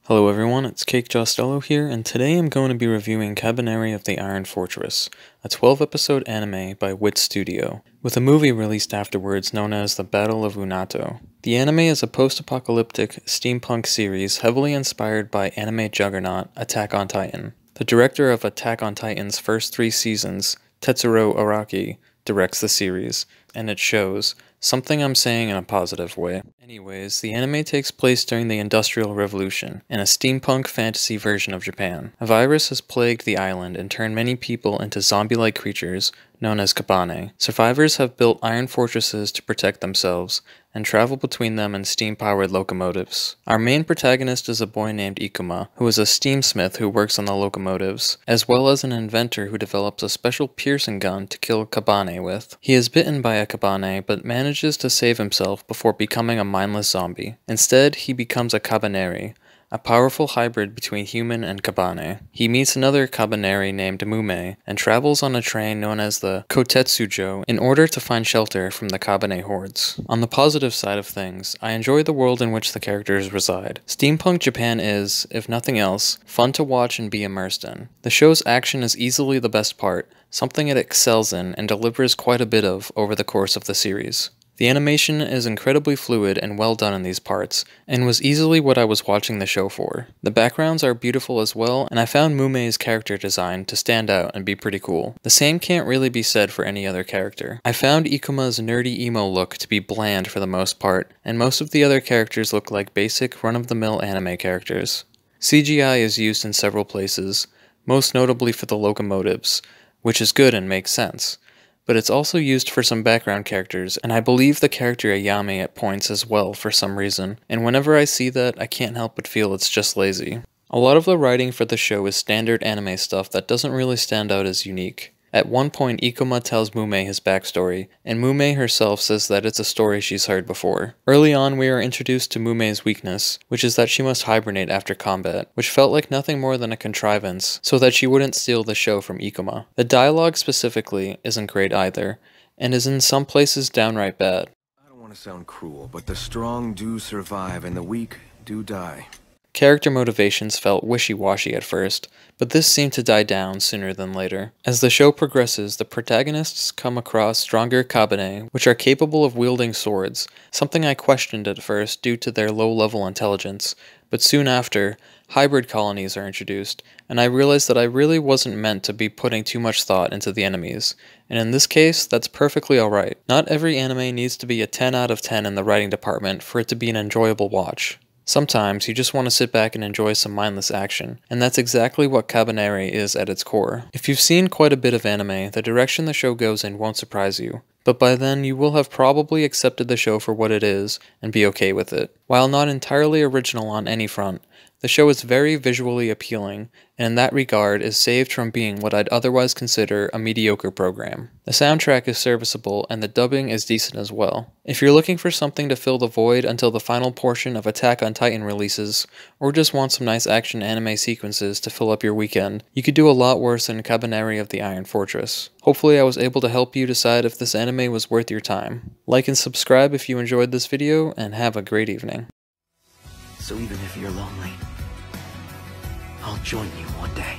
Hello everyone, it's Cake Jostello here, and today I'm going to be reviewing Kabaneri of the Iron Fortress, a 12-episode anime by Wit Studio, with a movie released afterwards known as The Battle of Unato. The anime is a post-apocalyptic steampunk series heavily inspired by anime juggernaut Attack on Titan. The director of Attack on Titan's first 3 seasons, Tetsuro Araki, directs the series, and it shows. Something I'm saying in a positive way. Anyways, the anime takes place during the Industrial Revolution, in a steampunk fantasy version of Japan. A virus has plagued the island and turned many people into zombie-like creatures known as Kabaneri. Survivors have built iron fortresses to protect themselves, and travel between them in steam-powered locomotives. Our main protagonist is a boy named Ikuma, who is a steamsmith who works on the locomotives, as well as an inventor who develops a special piercing gun to kill Kabaneri with. He is bitten by a Kabaneri, but manages to save himself before becoming a mindless zombie. Instead, he becomes a Kabaneri, a powerful hybrid between human and Kabaneri. He meets another Kabaneri named Mume, and travels on a train known as the Kotetsujo in order to find shelter from the Kabaneri hordes. On the positive side of things, I enjoy the world in which the characters reside. Steampunk Japan is, if nothing else, fun to watch and be immersed in. The show's action is easily the best part, something it excels in and delivers quite a bit of over the course of the series. The animation is incredibly fluid and well done in these parts, and was easily what I was watching the show for. The backgrounds are beautiful as well, and I found Mume's character design to stand out and be pretty cool. The same can't really be said for any other character. I found Ikuma's nerdy emo look to be bland for the most part, and most of the other characters look like basic run-of-the-mill anime characters. CGI is used in several places, most notably for the locomotives, which is good and makes sense. But it's also used for some background characters, and I believe the character Ayame at points as well for some reason, and whenever I see that, I can't help but feel it's just lazy. A lot of the writing for the show is standard anime stuff that doesn't really stand out as unique. At one point, Ikuma tells Mume his backstory, and Mume herself says that it's a story she's heard before. Early on, we are introduced to Mume's weakness, which is that she must hibernate after combat, which felt like nothing more than a contrivance, so that she wouldn't steal the show from Ikuma. The dialogue specifically isn't great either, and is in some places downright bad. I don't want to sound cruel, but the strong do survive and the weak do die. Character motivations felt wishy-washy at first, but this seemed to die down sooner than later. As the show progresses, the protagonists come across stronger Kabaneri, which are capable of wielding swords, something I questioned at first due to their low-level intelligence, but soon after, hybrid colonies are introduced, and I realized that I really wasn't meant to be putting too much thought into the enemies, and in this case, that's perfectly alright. Not every anime needs to be a 10 out of 10 in the writing department for it to be an enjoyable watch. Sometimes you just want to sit back and enjoy some mindless action, and that's exactly what Kabaneri is at its core. If you've seen quite a bit of anime, the direction the show goes in won't surprise you, but by then you will have probably accepted the show for what it is and be okay with it. While not entirely original on any front, the show is very visually appealing, and in that regard is saved from being what I'd otherwise consider a mediocre program. The soundtrack is serviceable, and the dubbing is decent as well. If you're looking for something to fill the void until the final portion of Attack on Titan releases, or just want some nice action anime sequences to fill up your weekend, you could do a lot worse than Kabaneri of the Iron Fortress. Hopefully I was able to help you decide if this anime was worth your time. Like and subscribe if you enjoyed this video, and have a great evening. So even if you're lonely, I'll join you one day.